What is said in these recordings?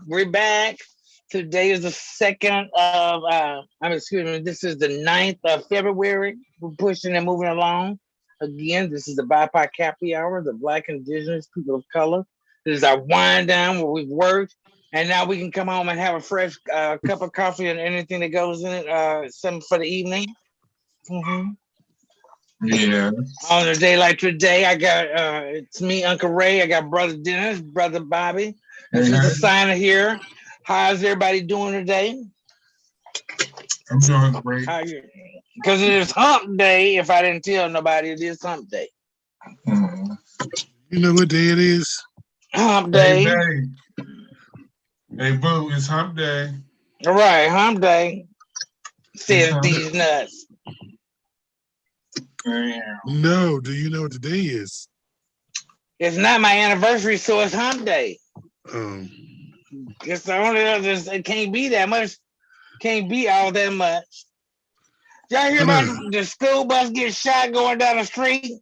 We're back. Today is the second of excuse me, this is the 9th of February. We're pushing and moving along. Again, this is the BIPOC Happy Hour, the Black Indigenous People of Color. This is our wind down where we've worked. And now we can come home and have a fresh cup of coffee and anything that goes in it, something for the evening. Mm-hmm. Yeah. On a day like today, I got it's me, Uncle Ray. I got Brother Dennis, Brother Bobby, and Sister Signer here. How's everybody doing today? I'm doing great. Because it is Hump Day. If I didn't tell nobody, it is Hump Day. Mm-hmm. You know what day it is? Hump Day. Hey, boo, it's Hump Day. All right, Hump Day. Says these nuts. No, do you know what the day is? It's not my anniversary, so it's Hump Day. It's the only other. It can't be that much. Can't be all that much. Y'all hear about the school bus get shot going down the street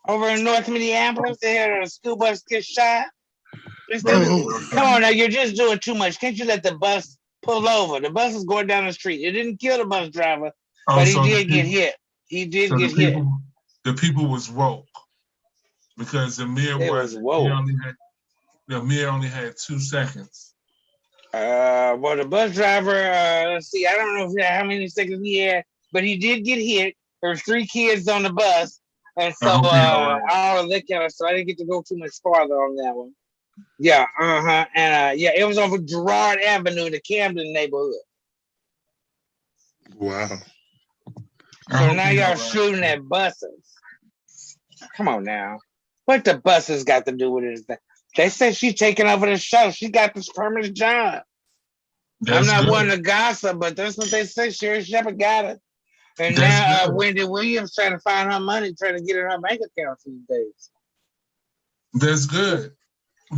over in North Minneapolis? They had a school bus get shot. Come on now, you're just doing too much. Can't you let the bus pull over? The bus is going down the street. It didn't kill the bus driver, but he did get hit. He did get hit. The people was woke because the mayor only had 2 seconds. Well, the bus driver, let's see, I don't know how many seconds he had, but he did get hit. There was 3 kids on the bus, and so all of that kind of stuff. I didn't get to go too much farther on that one. Yeah, and it was over Girard Avenue in the Camden neighborhood. Wow. So now y'all shooting at buses. Come on now. What the buses got to do with it? They said she's taking over the show. She got this permanent job. I'm not one to gossip, but that's what they say. Sherry Shepherd got it. And now Wendy Williams trying to find her money, trying to get in her bank account these days. That's good.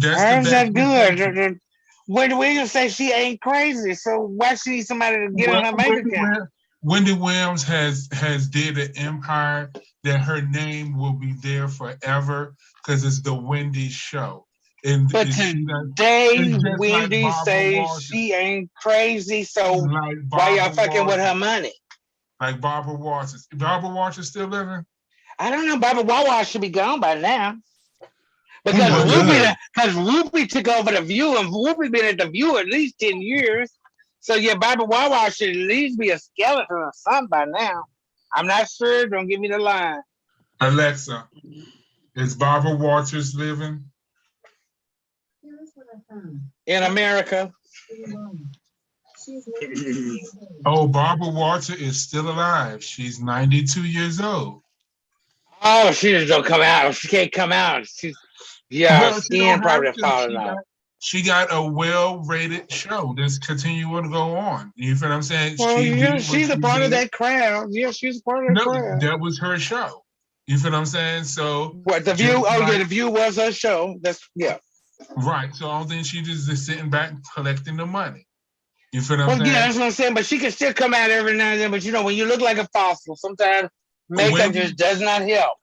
How's that good? Wendy Williams says she ain't crazy, so why she need somebody to get in her bank account? Wendy Williams has did an empire that her name will be there forever because it's the Wendy show. But today, Wendy says she ain't crazy, so why y'all fucking with her money? Like Barbara Walters. Is Barbara Walters still living? I don't know. Barbara Wawa should be gone by now. Because Whoopi took over The View, and Whoopi been at The View at least 10 years. So yeah, Barbara Wawa should at least be a skeleton or something by now. I'm not sure. Don't give me the line. Alexa, is Barbara Walters living? In America. Oh, Barbara Walters is still alive. She's 92 years old. Oh, she just don't come out. She can't come out. Skin probably falling off. She got a well-rated show that's continuing to go on. You feel what I'm saying? Well, she's a part of that crowd. Yeah, she's a part of that crowd. That was her show. You feel what I'm saying? So what, The View? The View was her show. Right. So I don't think she just is sitting back collecting the money. You feel what I'm saying? Yeah, that's what I'm saying. But she can still come out every now and then. But when you look like a fossil, sometimes makeup just does not help.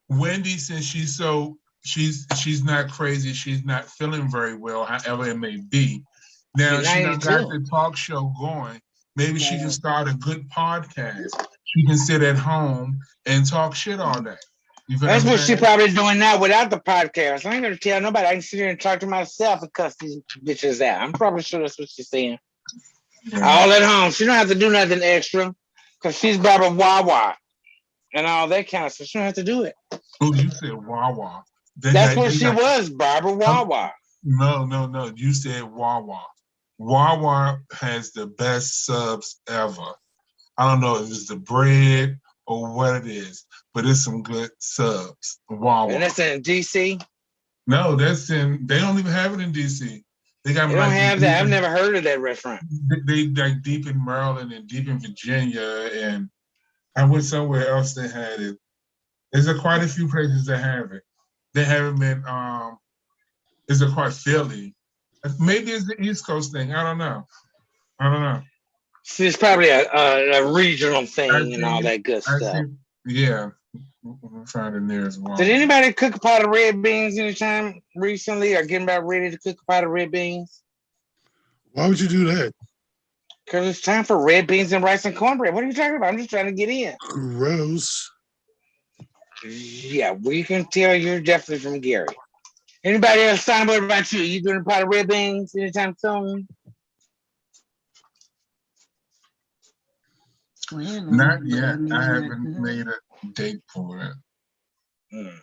Wendy, since she's not crazy, she's not feeling very well, however it may be. Now she done got the talk show going. Maybe she can start a good podcast. She can sit at home and talk shit all day. That's what she's probably doing now without the podcast. I ain't gonna tell nobody. I can sit here and talk to myself and cuss these bitches out. I'm probably sure that's what she's saying. Yeah. All at home. She don't have to do nothing extra because she's Barbara Wawa and all that kind of stuff. She don't have to do it. Oh, you said Wawa. That's what she was, Barbara Wawa. No. You said Wawa. Wawa has the best subs ever. I don't know if it's the bread or what it is, but it's some good subs. Wawa. And that's in DC? No, they don't even have it in DC. They don't have that. I've never heard of that restaurant. They like deep in Maryland and deep in Virginia, and I went somewhere else that had it. There's quite a few places that have it. They haven't been, quite Philly. Maybe it's the East Coast thing. I don't know. See, it's probably a regional thing and all that good stuff. Yeah. We'll find the nearest Walmart. Did anybody cook a pot of red beans anytime recently, or getting about ready to cook a pot of red beans? Why would you do that? Because it's time for red beans and rice and cornbread. What are you talking about? I'm just trying to get in. Gross. Yeah, we can tell you're definitely from Gary. Anybody else sign up about you? You doing a pot of red beans anytime soon? Not yet. I haven't made a date for it.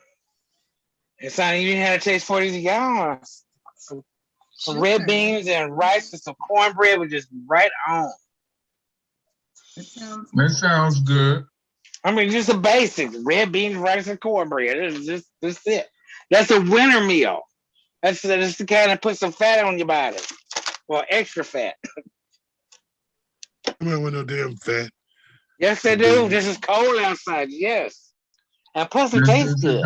It's not even had a taste for these y'all. Some red beans and rice and some cornbread was just right on. That sounds good. I mean, just a basic red beans, rice, and cornbread. That's it. That's a winter meal. That's the kind of put some fat on your body. Well, extra fat. I don't want no damn fat. Yes, they do. This is cold outside. Yes. And plus it tastes good.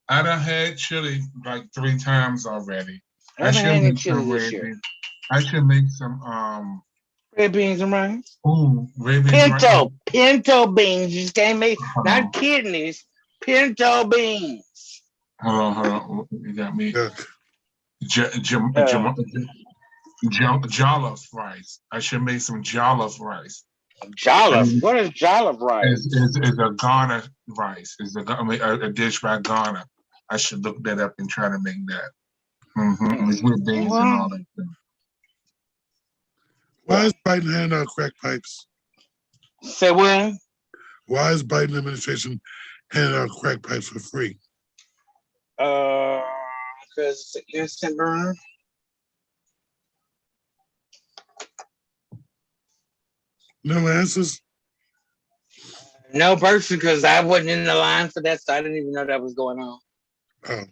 I done had chili like 3 times already. I should make chili this year. I should make some red beans and rice. Ooh, red beans. Pinto beans. You just can't make not kidneys. Pinto beans. Hold on. You got me. Jollof rice. I should make some jollof rice. Jollof? What is jollof rice? It's a Ghana rice. It's a dish by Ghana. I should look that up and try to make that. With beans and all that stuff. Why is Biden handing out crack pipes? Say what? Why is Biden administration handing out crack pipes for free? Because it's an instant burner. No answers? No person, because I wasn't in the line for that, so I didn't even know that was going on. Oh.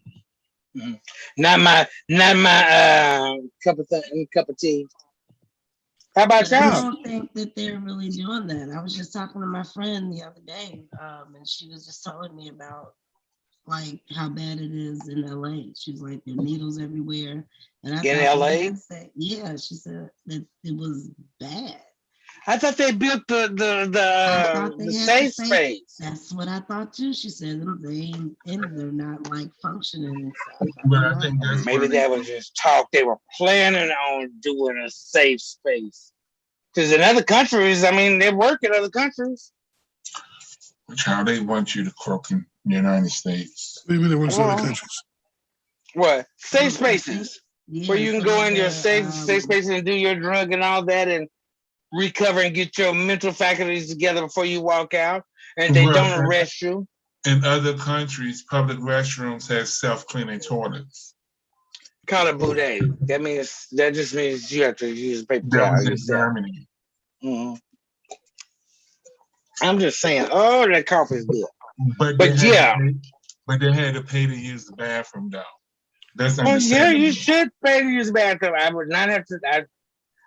Not my cup of tea. How about y'all? I don't think that they're really doing that. I was just talking to my friend the other day, and she was just telling me about like how bad it is in LA. She's like, there are needles everywhere. And I in LA? Yeah, she said that it was bad. I thought they built the safe space. That's what I thought too. She said they're not like functioning and stuff. But I think that's maybe that was just talk. They were planning on doing a safe space. Because in other countries, I mean, they work in other countries. Which how they want you to croak in the United States. What do you mean they want other countries? What? Safe spaces. Yeah, where you can go in your safe spaces and do your drug and all that and recover and get your mental faculties together before you walk out, and they don't arrest you. In other countries, public restrooms have self-cleaning toilets. Call it boudet. That just means you have to use paper towel. That was in Germany. Mm-hmm. I'm just saying. Oh, that coffee is good. But they had to pay to use the bathroom, though. That's yeah, you should pay to use the bathroom. I would not have to.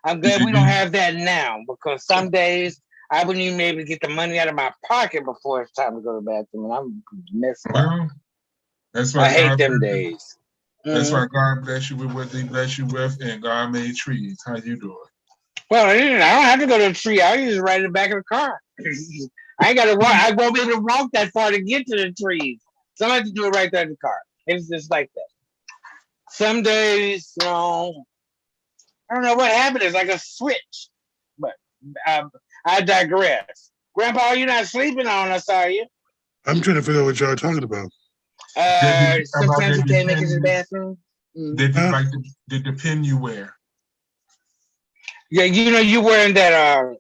I'm glad we don't have that now, because some days I wouldn't even be able to get the money out of my pocket before it's time to go to the bathroom, and I'm messed up. That's why I hate them days. That's why God bless you with what He bless you with, and God made trees. How you doing? Well, I don't have to go to a tree. I'll just ride in the back of the car. I ain't got to walk. I won't be able to walk that far to get to the trees. So I have to do it right there in the car. It's just like that. Some days, I don't know what happened. It's like a switch. But I digress. Grandpa, you're not sleeping on us, are you? I'm trying to figure out what y'all are talking about. Sometimes you can't make it to the bathroom. The pin you wear. Yeah, you wearing that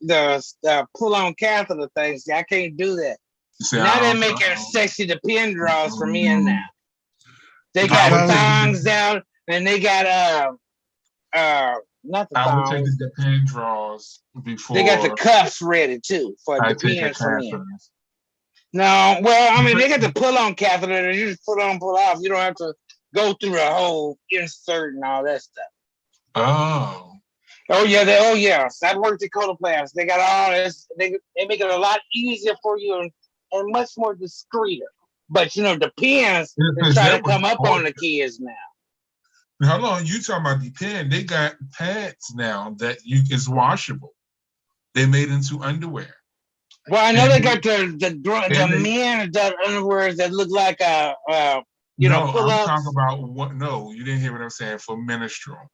the pull-on catheter things. I can't do that. Now they're making sexy the pin draws for men now. They got thongs down, and they got not the thongs. I would take the pin draws before. They got the cuffs ready too for the pins for men. No, well, I mean they got the pull-on catheter that you just pull on, pull off. You don't have to go through the whole insert and all that stuff. Oh yeah. I worked at Coloplast. They got all this. They make it a lot easier for you and much more discreet. But the pins are trying to come up on the kids now. How long you talking about the pen? They got pads now that is washable. They made into underwear. Well, I know And they got the men that underwears that look like no, pull I'm talking ups. about what? No, you didn't hear what I'm saying. For menstrual,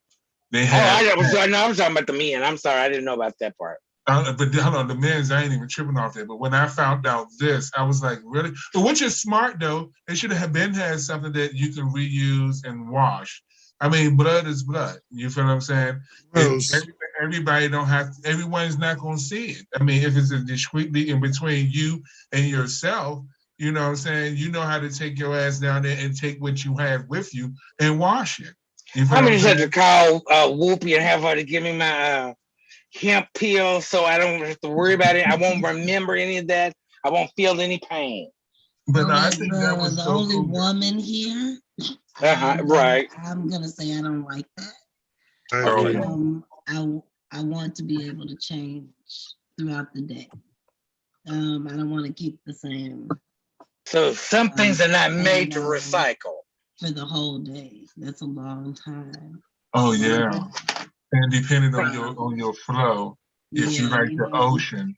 they Oh, have. I'm talking about the men. I'm sorry, I didn't know about that part. But hold on, the men's, I ain't even tripping off that. But when I found out this, I was like, really? But which is smart though. They should have been had something that you can reuse and wash. I mean, blood is blood. You feel what I'm saying? Everybody don't have. Everyone's not going to see it. I mean, if it's a discreetly in between you and yourself, you know what I'm saying? You know how to take your ass down there and take what you have with you and wash it. You feel I'm what I'm just have saying? to call Whoopi and have her to give me my hemp pill so I don't have to worry about it. I won't remember any of that. I won't feel any pain. But Well, no, I as think that was the so only cool. woman here, Right. I'm gonna say I don't like that. Okay. I want to be able to change throughout the day. I don't want to keep the same. So some things are not made to recycle. For the whole day. That's a long time. Oh yeah. And depending on your flow, if you like the ocean,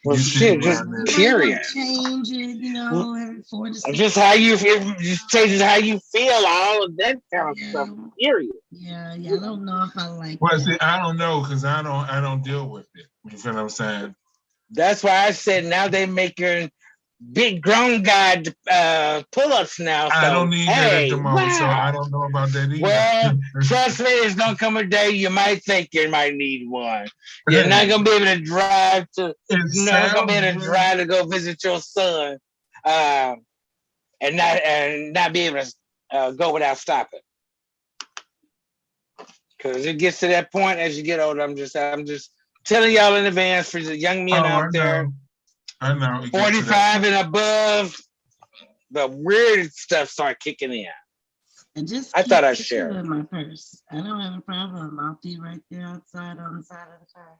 well, you shit, just period. Change it, every 4 to 6. Just how you feel, just changes how you feel, all of that kind of stuff. Period. Yeah, I don't know if I like well, that. See, I don't know because I don't deal with it. You feel what I'm saying? That's why I said now they making big grown guy pull-ups now. So, I don't need that at the moment, so I don't know about that either. Well, trust me, there's gonna come a day you might think you might need one. You're not gonna be able to drive to. You're not gonna be able to drive to go visit your son, and not be able to go without stopping. Because it gets to that point as you get older. I'm just telling y'all in advance for the young men out there. I know. 45 and above, the weird stuff start kicking in. And just I thought I'd share in my purse. I don't have a problem. I'll be right there outside on the side of the car.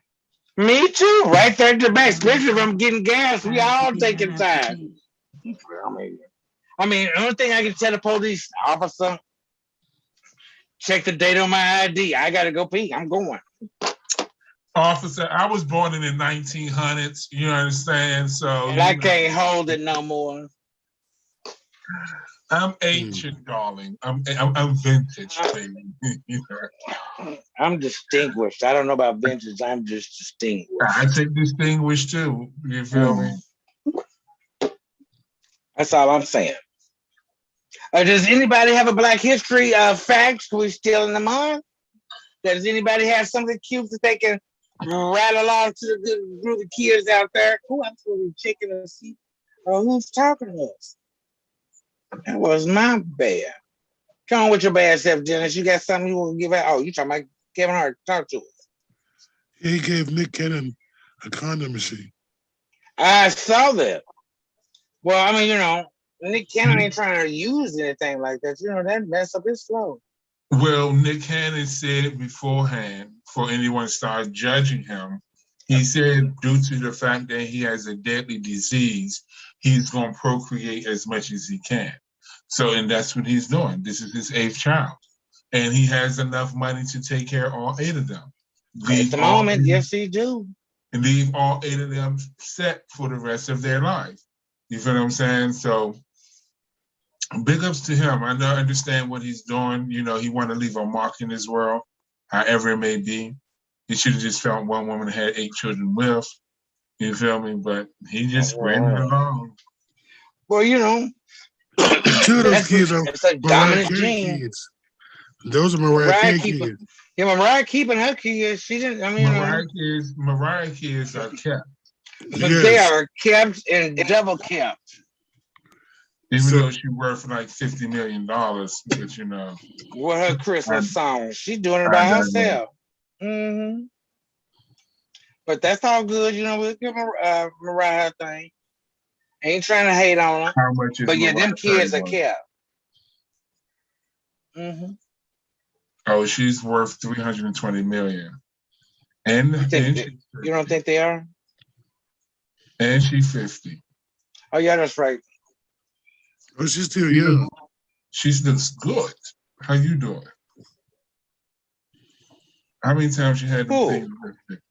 Me too. Right there at the back, especially if I'm getting gas. We all taking time. I mean, the only thing I can tell the police officer, check the date on my ID. I gotta go pee. I'm going. Officer, I was born in the 1900s. You understand? So and I can't hold it no more. I'm ancient, darling. I'm vintage, baby. I'm distinguished. I don't know about vintage. I'm just distinguished. I take distinguished too. You feel me? That's all I'm saying. Does anybody have a Black History fact? We still in the month? Does anybody have something cute that they can rattle off to the good group of kids out there? Who I'm really checking to see who's talking to us. That was my bad. Come on with your bad self, Dennis. You got something you want to give out? Oh, you talking about Kevin Hart? Talk to us. He gave Nick Cannon a condom machine. I saw that. Well, I mean, Nick Cannon ain't trying to use anything like that. That mess up his flow. Well, Nick Cannon said beforehand, for anyone to start judging him, he said due to the fact that he has a deadly disease, he's going to procreate as much as he can. So, and that's what he's doing. This is his 8th child. And he has enough money to take care of all 8 of them. At the moment, yes, he do. And leave all 8 of them set for the rest of their life. You feel what I'm saying? So, big ups to him. I understand what he's doing. He want to leave a mark in this world, however it may be. He should have just found one woman that had 8 children with. You feel me? But he just ran it along. Well, 2 of those kids are Mariah Carey kids. Those are Mariah Carey kids. Yeah, Mariah keeping her kids. She didn't. I mean, Mariah kids are kept. But they are kept and double kept. Even though she's worth like $50 million, but With her Christmas song, she's doing it by herself. Mm-hmm. But that's all good, we'll give Mariah a thing. Ain't trying to hate on her. How much is but yeah, them kids are kept. Mm-hmm. Oh, she's worth $320 million. And you don't think they are? And she's 50. Oh yeah, that's right. Oh, she's still young. She looks good. How you doing? How many times you had to Who? think?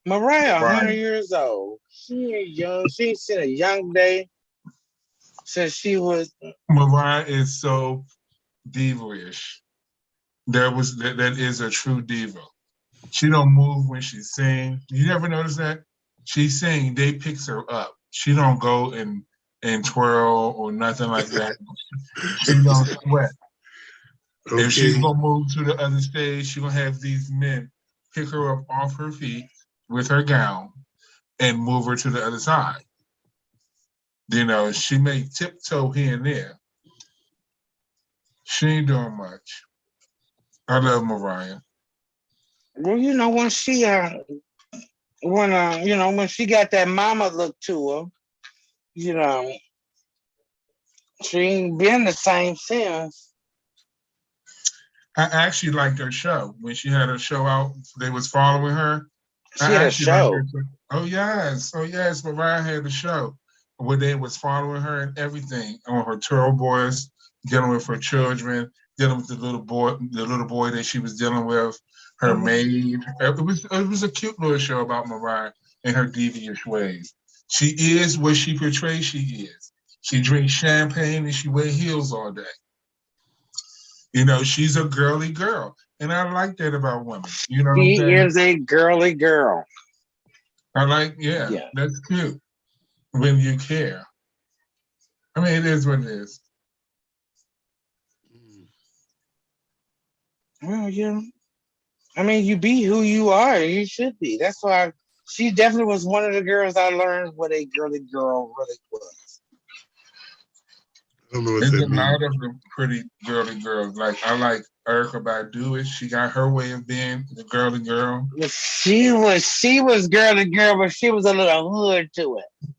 Mariah, 100 years old. She ain't young. She ain't seen a young day since she was. Mariah is so diva-ish. That is a true diva. She don't move when she sing. You never notice that? She sing, they picks her up. She don't go and twirl or nothing like that. She don't sweat. Okay. If she's gonna move to the other stage, she's gonna have these men pick her up off her feet with her gown and move her to the other side. You know, she may tiptoe here and there. She ain't doing much. I love Mariah. Well, you know, when she when she got that mama look to her, you know, she ain't been the same since. I actually liked her show. When she had her show out, they was following her. She had a show. Oh yes, Mariah had the show where they was following her and everything on her tour boys, dealing with her children, dealing with the little boy that she was dealing with, her maid. It was a cute little show about Mariah and her devious ways. She is what she portrays she is. She drinks champagne and she wears heels all day. You know, she's a girly girl. And I like that about women. You know what I'm saying? She is a girly girl. I like, yeah, that's cute. When you care. I mean, it is what it is. Well, yeah. I mean, you be who you are. You should be. That's why she definitely was one of the girls I learned what a girly girl really was. I don't know what There's that a lot of the pretty girly girls. Like, I like Erykah Badu. She got her way of being the girly girl. She was girly girl, but she was a little hood to it.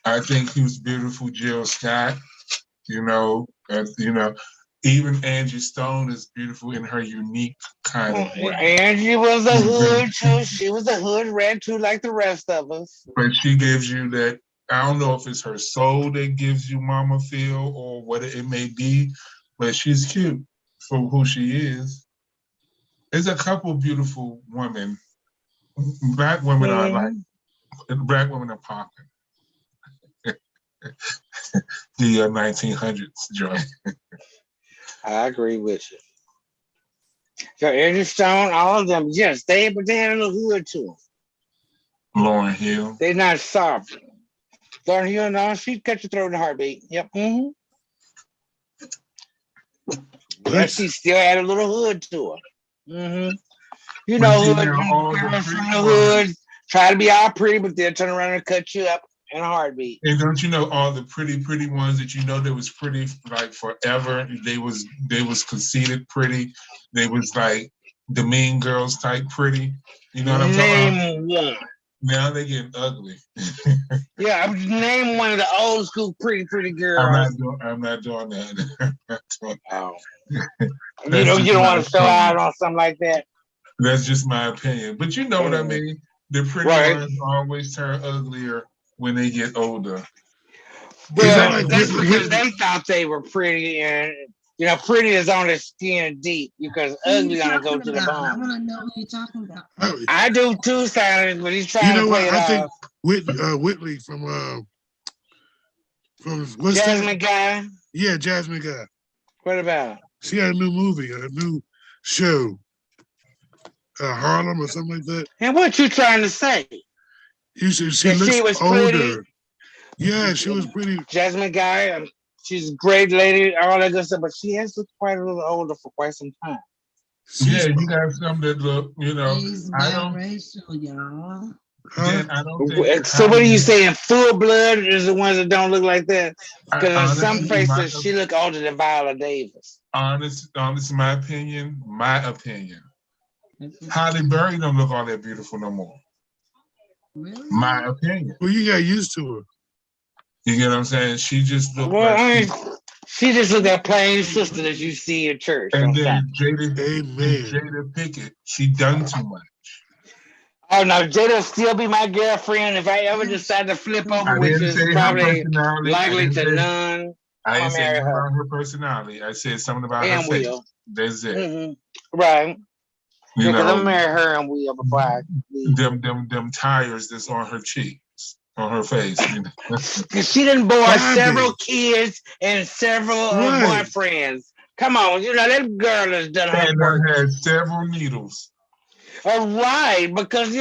I think he was beautiful, Jill Scott. Even Angie Stone is beautiful in her unique kind of way. Angie was a hood too. She was a hood rat too, like the rest of us. But she gives you that. I don't know if it's her soul that gives you mama feel or what it may be, but she's cute for who she is. There's a couple beautiful women. Black women are like, black women are popping. The 1900s, Joy. I agree with you. So Angie Stone, all of them, yes, they had a little hood to them. Lauryn Hill. They're not soft. Lauryn Hill, no, she'd cut your throat in a heartbeat. Yep. But she still had a little hood to her. You know, girls from the hood try to be all pretty, but they'll turn around and cut you up in a heartbeat. And don't you know all the pretty ones that you know that was pretty like forever? They was conceited pretty. They was like the mean girls type pretty. You know what I'm talking about? Name one. Now they getting ugly. Yeah, I would name one of the old school pretty girls. I'm not doing that. Oh. You don't want to show out on something like that. That's just my opinion. But you know what I mean? The pretty ones always turn uglier when they get older. Well, that's because they thought they were pretty, and pretty is on the skin deep because ugly gonna go to the bone. I want to know who you're talking about. I do too, Simon, but he's trying to play it off. I think Whitley from what's Jasmine Guy. Yeah, Jasmine Guy. What about? She had a new movie, a new show, Harlem or something like that. And what you trying to say? She looks older. Pretty? Yeah, she was pretty. Jasmine Guy, she's a great lady, all that good stuff, but she has looked quite a little older for quite some time. Yeah, you got some that look, She's biracial, y'all. Yeah, I don't think so what are you saying? Full blood is the ones that don't look like that? Because in some places she look older than Viola Davis. Honest, my opinion. Halle Berry don't look all that beautiful no more. Really? My opinion. Well, you got used to her. You get what I'm saying? She just looked she just looked that plain sister that you see in church. And then Jada Pickett, she done too much. Oh no, Jada will still be my girlfriend if I ever decide to flip over, which is probably likely to none. I didn't say about her personality. I said something about her face. That's it. Right. You Yeah, because know, I'm marry her and we before I leave. them tires that's on her cheeks, on her face. You know? Because she done bore several Bondage. kids and several Right. boyfriends. Come on, that girl has done her And work. I had several needles. All right, because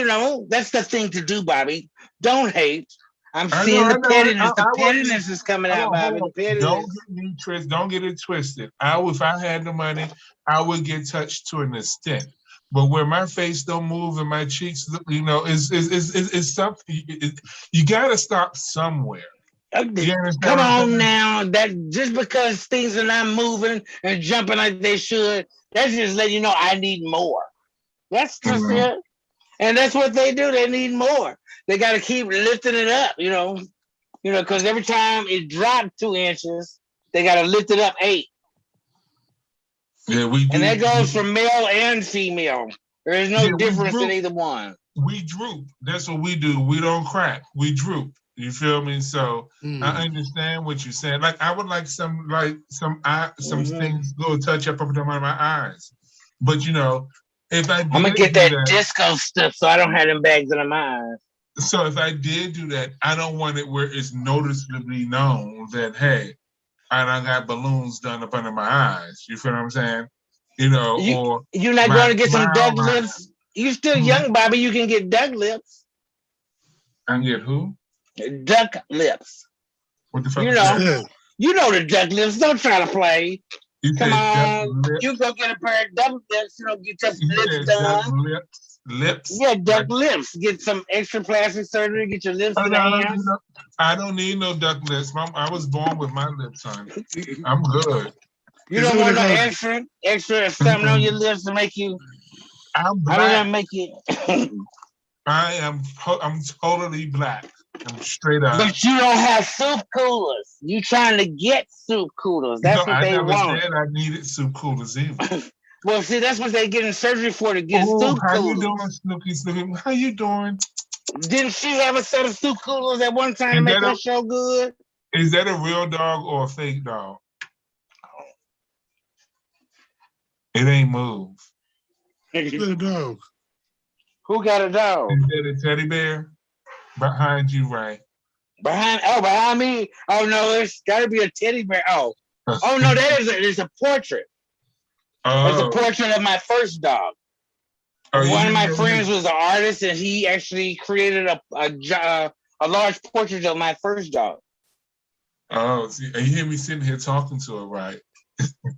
that's the thing to do, Bobby. Don't hate. I'm I know, seeing I the know. pettiness. The I wasn't. pettiness is coming out, Hold on, Bobby. hold The on. Don't pettiness. get me twisted. Don't get it twisted. If I had the money, I would get touched to an extent. But where my face don't move and my cheeks, is something. You got to stop somewhere. You understand Come what I'm on saying? now. That just because things are not moving and jumping like they should, that's just letting you know I need more. That's just Mhm. it. And that's what they do. They need more. They got to keep lifting it up, because every time it dropped 2 inches, they got to lift it up 8. Yeah, we And do. that goes for male and female. There is no Yeah, we difference in droop. either one. We droop. That's what we do. We don't crack. We droop. You feel me? So I Mm. understand what you're saying. Like I would like some Mm-hmm. things little touch up under my eyes. But if I I'm gonna did get do that that, disco stuff so I don't have them bags under my eyes. so if I did do that, I don't want it where it's noticeably known that hey, I done got balloons done up under my eyes. You feel what I'm saying? You Or you're not my going to get some smile duck line. lips. You still Hmm. young, Bobby. You can get duck lips. I get who? Duck lips. What the fuck You is What's know, that? that? you know the duck lips. Don't try to play. You Come said duck on, you lips. go get a pair of duck lips. Get your You lips said duck done. lips. Lips. Yeah, Like, duck lips. Get some extra plastic surgery. Get your lips oh and the no, hands. I don't need no duck lips. I was born with my lips, honey. I'm good. You Is that don't what they want no call it? extra something on your Mm-mm. lips to make you. I'm I mean, that black. make you. I'm totally black. I'm straight up. But you don't have soup coolers. You trying to get soup coolers. No, That's what I they never want. said I needed soup coolers either. Well, see, that's what they getting surgery for to get Oh, soup how you doing, coolers. Snooky Snooky? How you doing? Didn't she have a set of soup coolers at one time to Is make that her a show good? is that a real dog or a fake dog? It ain't move. Who The dog. got a dog? Is that a teddy bear behind you, Ray? Behind me. Oh no, it's got to be a teddy bear. Oh no, it's a portrait. It's a Oh, portrait of my first dog. oh, you One of didn't my know friends his. was an artist, and he actually created a large portrait of my first dog. Oh, see, and you hear me sitting here talking to her, right?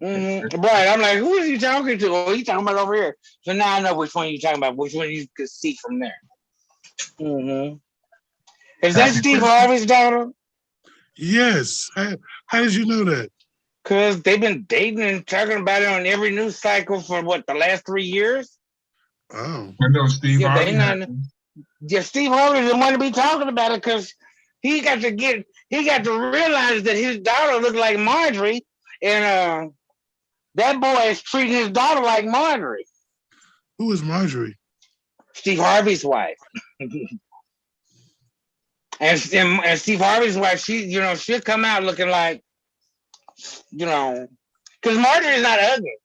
Right. I'm like, who is he talking to? Oh, he's talking about over here. So now I know which one you're talking about, which one you could see from there. Mm-hmm. Is that Happy Steve birthday. Harvey's daughter? Yes. How did you know that? Because they've been dating and talking about it on every news cycle for the last 3 years? Oh. I know Steve Yeah, they Harvey not. happy. Yeah, Steve Harvey didn't want to be talking about it because he got to realize that his daughter looked like Marjorie, and that boy is treating his daughter like Marjorie, Who is Marjorie? Steve Harvey's wife. And Steve Harvey's wife, she'll come out looking like, because Marjorie's not ugly.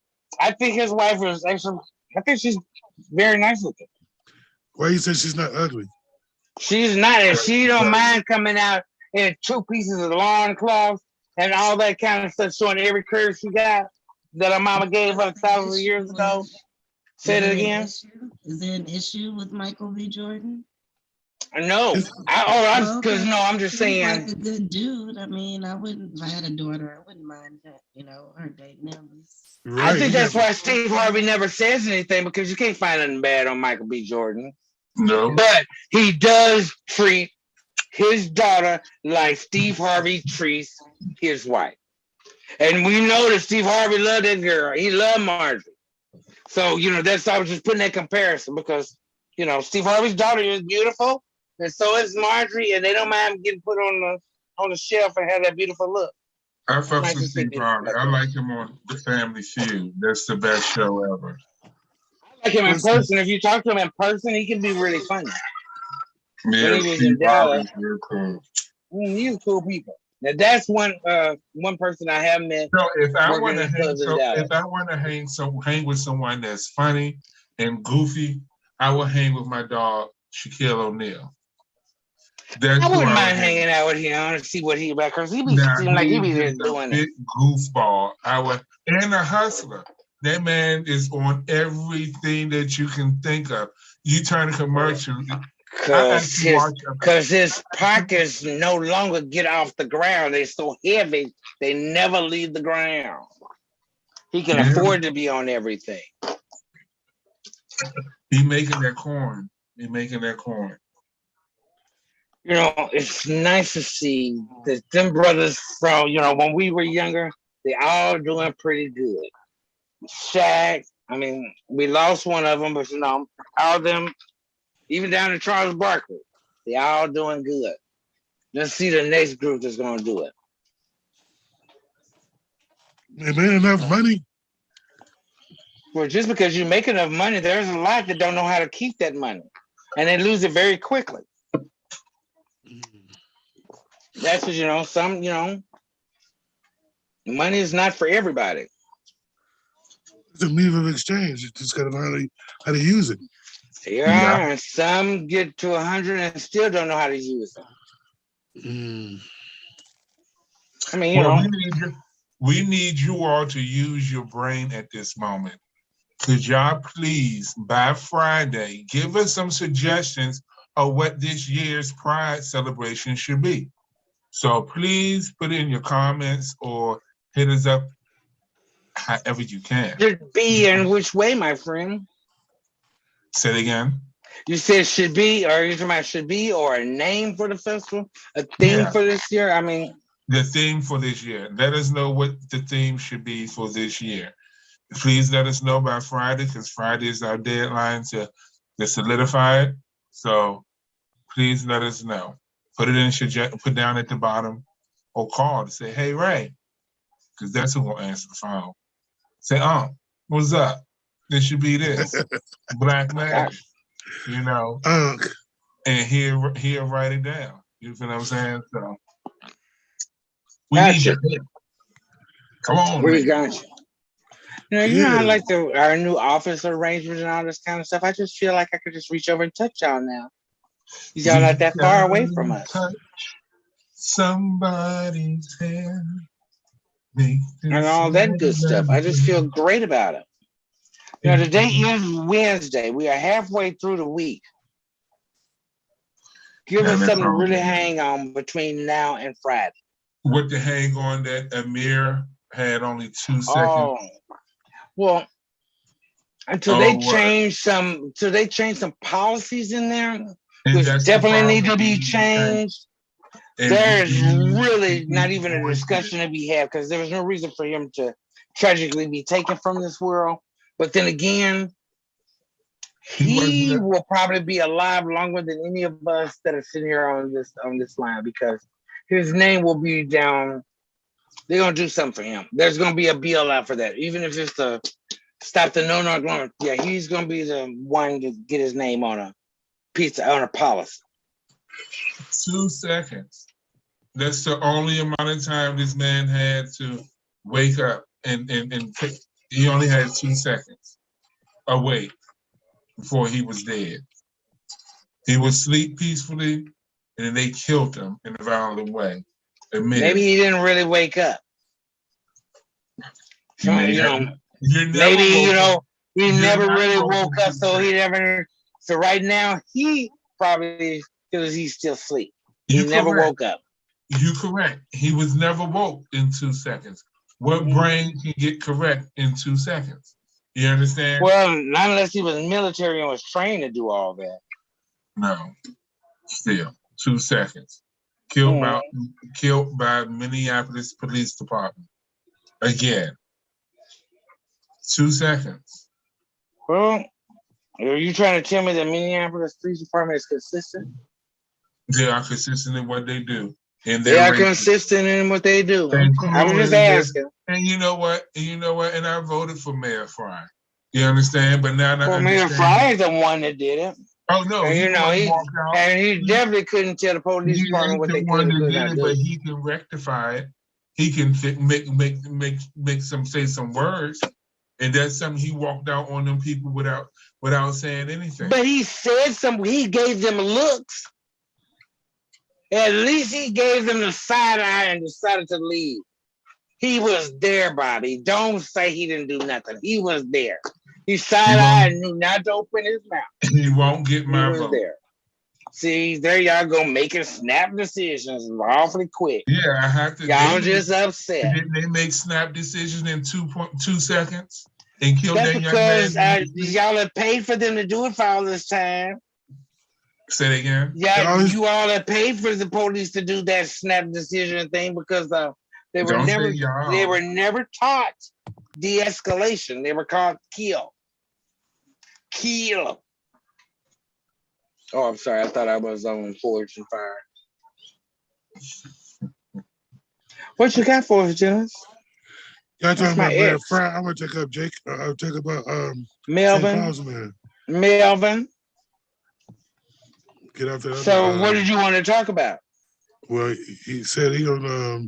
I think his wife is actually, I think she's very nice looking. Why you said she's not ugly? She's not, and she don't mind coming out in 2 pieces of lawn cloth and all that kind of stuff, showing every curve she got that her mama gave her thousands of years ago. Say it again. Is there an issue with Michael B. Jordan? No, I'm just saying. Like a good dude. I mean, I wouldn't. If I had a daughter, I wouldn't mind that. Her dating him. Right. I think that's why Steve Harvey never says anything, because you can't find nothing bad on Michael B. Jordan. No. But he does treat his daughter like Steve Harvey treats his wife. And we know that Steve Harvey loved that girl. He loved Marjorie. So, I was just putting that comparison because, Steve Harvey's daughter is beautiful, and so is Marjorie, and they don't mind getting put on the shelf and have that beautiful look. I fucks with Steve Harvey. I like him on The Family Feud. That's the best show ever. I like him in person. If you talk to him in person, he can be really funny. Yeah, when he was Steve in Dallas, real cool. He's cool people. Now that's one person I have met. So if I want working to in clubs in Dallas. hang with someone that's funny and goofy, I would hang with my dog, Shaquille O'Neal. I wouldn't mind hanging out with him to see what he about, because he seem like he be just doing it. Goofball. And a hustler. That man is on everything that you can think of. You turn a commercial. Because his pockets no longer get off the ground. They're so heavy, they never leave the ground. He can afford to be on everything. He making that corn. You know, it's nice to see that them brothers from, you know, when we were younger, they all doing pretty good. Shaq, I mean, we lost one of them, but you know, all of them, even down to Charles Barkley, they all doing good. Let's see the next group that's going to do it. They made enough money. Well, just because you make enough money, there's a lot that don't know how to keep that money, and they lose it very quickly. That's what, you know, some, you know, money is not for everybody. It's a medium of exchange. You just got to know how to use it. Yeah, and some get to 100 and still don't know how to use it. I mean, you know. We need you all to use your brain at this moment. Could y'all please, by Friday, give us some suggestions of what this year's Pride celebration should be? So please put in your comments or hit us up however you can. Should be in which way, my friend? Say it again. You said should be, or you talking about should be, or a name for the festival, a theme for this year? I mean, the theme for this year. Let us know what the theme should be for this year. Please let us know by Friday, because Friday is our deadline to solidify it. So please let us know. Put it in, put down at the bottom, or call to say, hey, Ray, because that's who will answer the phone. Say, what's up? This should be this. Black man, you know, and he'll write it down. You feel what I'm saying? So we need your help. Come on, we got you. You know, I like our new office arrangements and all this kind of stuff. I just feel like I could just reach over and touch y'all now. Y'all not that far away from us. Touch somebody's hand. And all that good stuff. I just feel great about it. You know, today is Wednesday. We are halfway through the week. Give us something to really hang on between now and Friday. What to hang on that Amir had only 2 seconds. Oh, well, until they change some policies in there, which definitely need to be changed. There's really not even a discussion to be had, because there was no reason for him to tragically be taken from this world. But then again, he will probably be alive longer than any of us that are sitting here on this line, because his name will be down. They're gonna do something for him. There's gonna be a bill out for that, even if it's to stop the no glowing. Yeah, he's gonna be the one to get his name on a policy. 2 seconds. That's the only amount of time this man had to wake up and he only had 2 seconds awake before he was dead. He would sleep peacefully, and then they killed him in a violent way. Maybe he didn't really wake up. So, you know, maybe, you know, he never really woke up, so right now he probably feels he's still asleep. He never woke up. You're correct. He was never woke in 2 seconds. What brain can get correct in 2 seconds? You understand? Well, not unless he was military and was trained to do all that. No. Still, 2 seconds. Killed by Minneapolis Police Department. Again. 2 seconds. Well, are you trying to tell me that Minneapolis Police Department is consistent? They are consistent in what they do. And they are consistent in what they do. I was just asking. And you know what? And I voted for Mayor Fry. You understand? But now Mayor Fry is the one that did it. Oh no! And he definitely couldn't tell the police department what they could do. But he can rectify it. He can say some words. And that's something he walked out on them people without saying anything. But he said something. He gave them looks. At least he gave them the side eye and decided to leave. He was there, Bobby. Don't say he didn't do nothing. He was there. He side-eyed and knew not to open his mouth. He won't get my vote. There. See, there y'all go making snap decisions awfully quick. Yeah, I have to. Y'all just upset. Didn't they make snap decisions in 2.2 seconds and kill That's that young man? Because y'all have paid for them to do it for all this time. Say it again. Yeah, you all have paid for the police to do that snap decision thing because they were never taught de-escalation. They were called kill. Kill. Oh, I'm sorry. I thought I was on Forge and Fire. What you got for us, Jonas? Y'all talking about Black Friday? I'm gonna take up Jake. I'll talk about Melvin. Melvin. Get out there. So, what did you want to talk about? Well, he said he gonna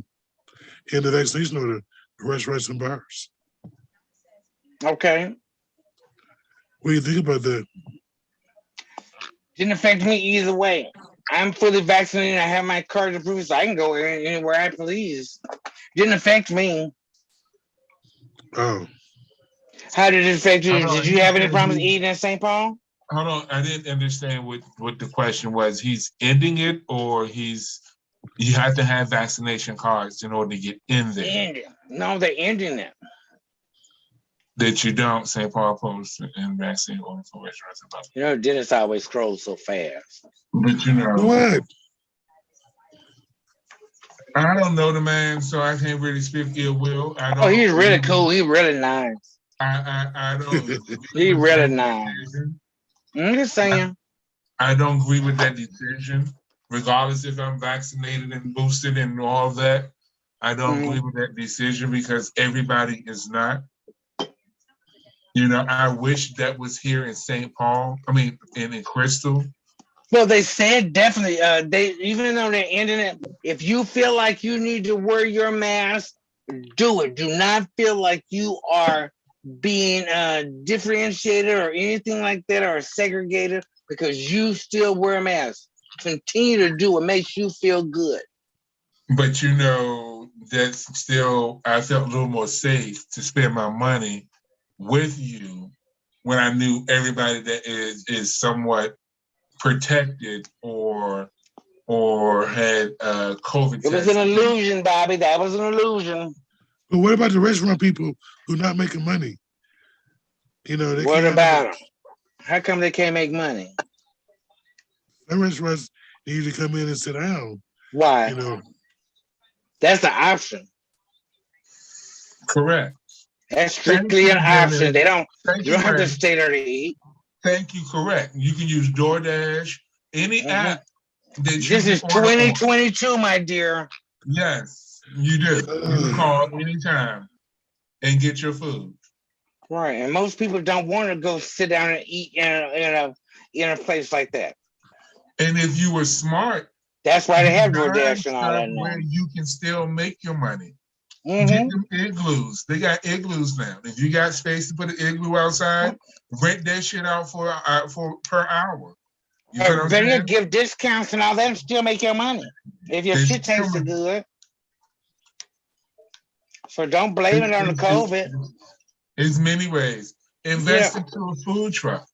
end the vaccination order, restaurants and bars. Okay. What do you think about that? Didn't affect me either way. I'm fully vaccinated. I have my card to prove, so I can go anywhere I please. Didn't affect me. Oh. How did it affect you? Did you have any problems eating in St. Paul? Hold on, I didn't understand what the question was. He's ending it, or you have to have vaccination cards in order to get in there. No, they're ending it. That you don't, St. Paul posts in vaccine order for restaurants about. You know, Dennis always scrolls so fast. But you know what? I don't know the man, so I can't really speak ill will. He's really cool. He's really nice. I don't. He's really nice. I'm just saying. I don't agree with that decision, regardless if I'm vaccinated and boosted and all of that. I don't agree with that decision because everybody is not. You know, I wish that was here in St. Paul. I mean, in Crystal. Well, they said definitely. Even though they're ending it, if you feel like you need to wear your mask, do it. Do not feel like you are being differentiated or anything like that or segregated because you still wear a mask. Continue to do what makes you feel good. But you know, that's still, I felt a little more safe to spend my money with you when I knew everybody that is somewhat protected or had COVID. It was an illusion, Bobby. That was an illusion. But what about the restaurant people who not making money? You know, what about them? How come they can't make money? Some restaurants need to come in and sit down. Why? You know, that's the option. Correct. That's strictly an option. They don't. You don't have to stay there to eat. Thank you. Correct. You can use DoorDash, any app. This is 2022, my dear. Yes, you do. You can call anytime and get your food. Right, and most people don't want to go sit down and eat in a place like that. And if you were smart, that's why they have DoorDash and all that now. Where you can still make your money. Get them igloos. They got igloos now. If you got space to put an igloo outside, rent that shit out for per hour. You better give discounts and all that and still make your money if your shit tastes good. So don't blame it on the COVID. There's many ways. Invest into a food truck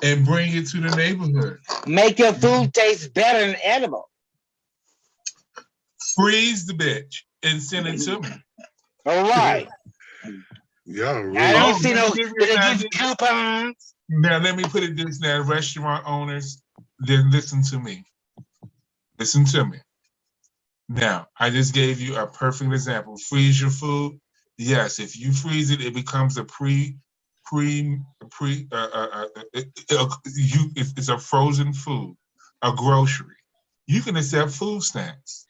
and bring it to the neighborhood. Make your food taste better and edible. Freeze the bitch and send it to me. All right. Yeah, really. I don't see no coupons. Now let me put it this now, restaurant owners, then listen to me. Listen to me. Now, I just gave you a perfect example. Freeze your food. Yes, if you freeze it, it becomes a it's a frozen food, a grocery. You can accept food stamps.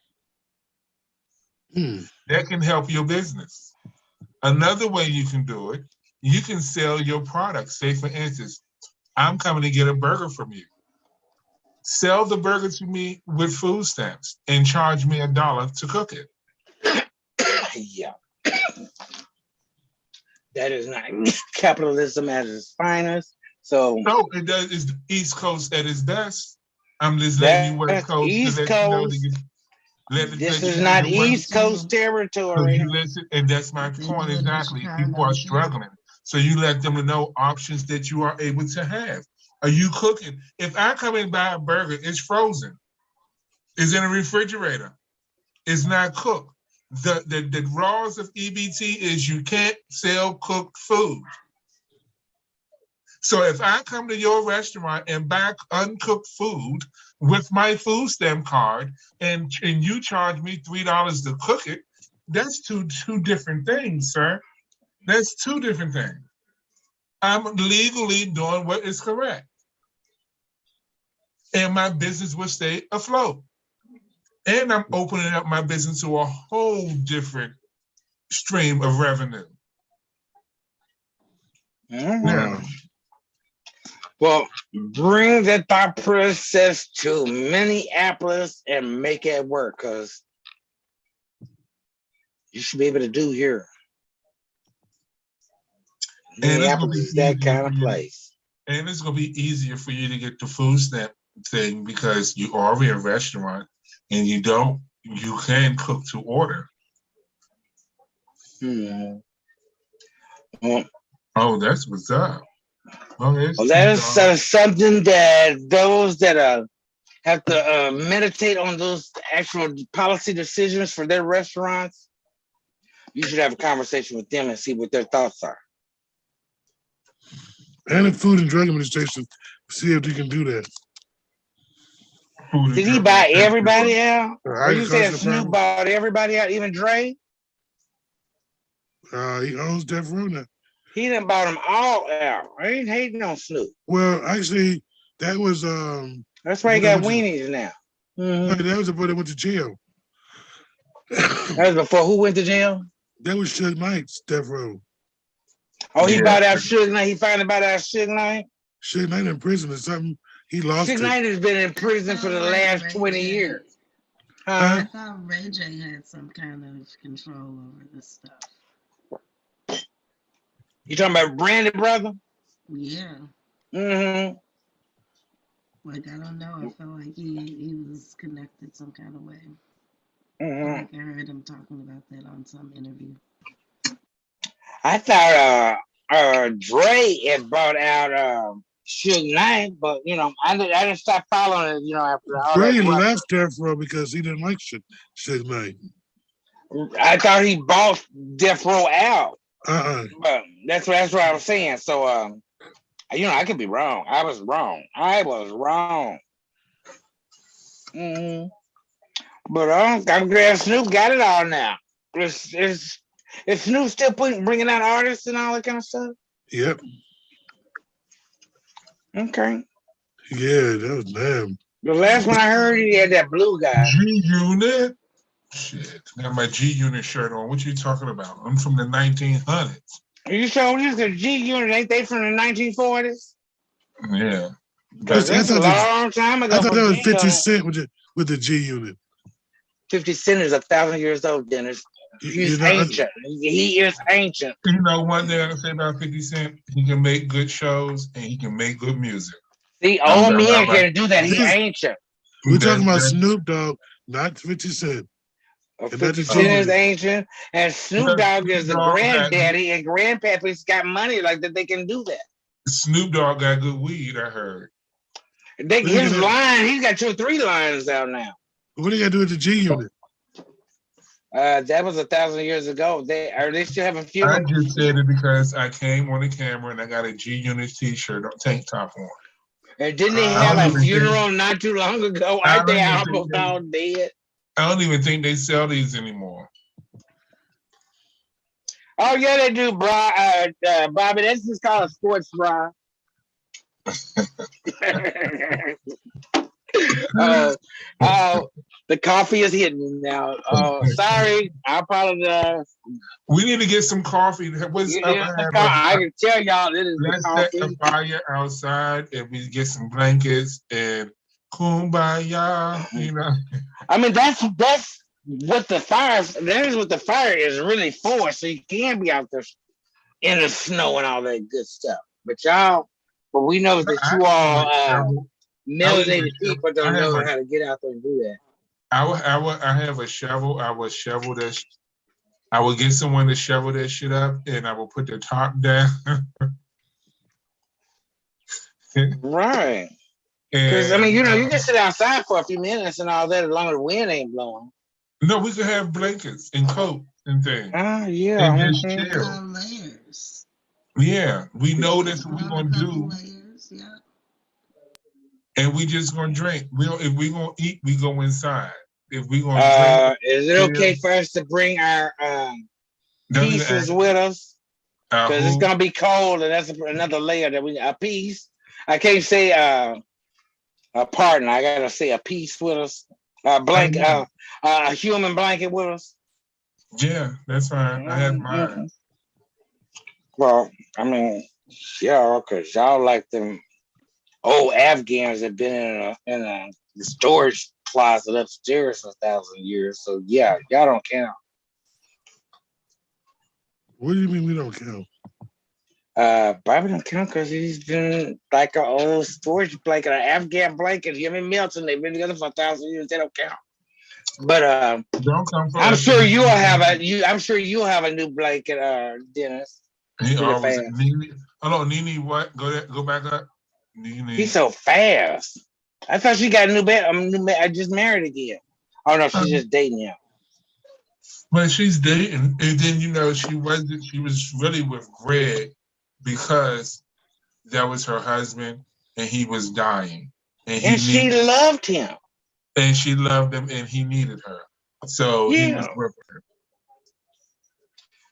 That can help your business. Another way you can do it, you can sell your products. Say, for instance, I'm coming to get a burger from you. Sell the burger to me with food stamps and charge me $1 to cook it. Yeah. That is not capitalism at its finest. So no, it does. It's the East Coast at its best. I'm just letting you West Coast to East let you know Coast. This is not the West. East Coast So territory. you listen, and that's my They point do it in exactly. People Chicago are too. struggling, so you let them know options that you are able to have. Are you cooking? If I come and buy a burger, it's frozen. It's in a refrigerator. It's not cooked. The laws of EBT is you can't sell cooked food. So if I come to your restaurant and buy uncooked food with my food stamp card and you charge me $3 to cook it, that's two different things, sir. That's two different things. I'm legally doing what is correct. And my business will stay afloat. And I'm opening up my business to a whole different stream of revenue. Now, well, bring the thought process to Minneapolis and make it work, because you should be able to do here. Minneapolis is that kind of place. And it's going to be easier for you to get the food stamp thing because you are already a restaurant and you can cook to order. Well, oh, that's what's up. Well, that is something that those that have to meditate on those actual policy decisions for their restaurants, you should have a conversation with them and see what their thoughts are. And the Food and Drug Administration, see if they can do that. Did he buy everybody out? Or you said Snoop bought everybody out, even Dre? He owns Death Row now. He done bought them all out. I ain't hating on Snoop. Well, actually, that was that's why he got weenies now. Mm-hmm. That was before they went to jail. That was before who went to jail? That was Suge Knight's Death Row. Oh, he bought out Suge Knight. He finally bought out Suge Knight. Suge Knight in prison or something. He lost Suge Knight has been in prison for the last 20 years. I thought Ray J had some kind of control over this stuff. You talking about Brandy brother? Yeah. Mm-hmm. Like, I don't know. I felt like he was connected some kind of way. Mm-hmm. Like I heard him talking about that on some interview. I thought Dre had bought out Suge Knight, but I didn't stop following it. After all Dre that left Death Row because he didn't like Suge Knight. I thought he bought Death Row out. But that's what I was saying. So I could be wrong. I was wrong. Mm-hmm. But I'm glad Snoop got it all now. Is Snoop still bringing out artists and all that kind of stuff? Yep. Okay. Yeah, that was damn. The last one I heard, he had that blue guy. G-Unit? Shit, I got my G-Unit shirt on. What you talking about? I'm from the 1900s. Are you sure this is G-Unit? Ain't they from the 1940s? Yeah. That's a long time ago. I thought that was 50 Cent with the G-Unit. 50 Cent is 1,000 years old, Dennis. He's ancient. He is ancient. You know, one thing I can say about 50 Cent, he can make good shows and he can make good music. See, old men can do that. He's ancient. We're talking about Snoop Dogg, not 50 Cent. 50 Cent is ancient, and Snoop Dogg is the granddaddy, and grandpappy's got money like that. They can do that. Snoop Dogg got good weed, I heard. His line, he's got 2 or 3 lines out now. What do you got to do with the G-Unit? That was 1,000 years ago. They still have a few. I just said it because I came on the camera and I got a G-Unit t-shirt, tank top on. And didn't they have a funeral not too long ago? Aren't they almost all dead? I don't even think they sell these anymore. Oh yeah, they do, Bobby. That's just called a sports bra. The coffee is hidden now. Sorry, I apologize. We need to get some coffee. I can tell y'all it is. Let's set the fire outside and we get some blankets and kumbaya. I mean, that's what the fire. That is what the fire is really for. So you can be out there in the snow and all that good stuff. But we know that I you all have a melanated shovel. people don't know how to get out there and do that. I have a shovel. I would shovel this. I would get someone to shovel that shit up, and I will put the top down. Right. Because And you can sit outside for a few minutes and all that as long as the wind ain't blowing. no, we could have blankets and coats and things. Yeah. And just chill. Layers. Yeah, we know that's what we're gonna do. Layers, yeah. And we just gonna drink. If we gonna eat, we go inside. If we gonna drink, is it okay for us to bring our pieces with us? Because it's gonna be cold, and that's another layer that a piece. I can't say a partner. I gotta say a piece with us. A blanket, a human blanket with us. Yeah, that's fine. I have mine. Well, yeah, because y'all like them old Afghans that been in a storage closet upstairs for 1,000 years. So yeah, y'all don't count. What do you mean we don't count? Bobby don't count because he's been like an old storage blanket, an Afghan blanket. Him and Milton, they've been together for 1,000 years. They don't count. But I'm sure you'll have a new blanket, Dennis. He always Nene. Hello, Nene. What? Go back up. Nene. He's so fast. I thought she got a new bed. I just married again. Oh no, she's just dating him. But she's dating, and then she wasn't. She was really with Greg because that was her husband, and he was dying, and she loved him. And she loved him, and he needed her, so he was with her.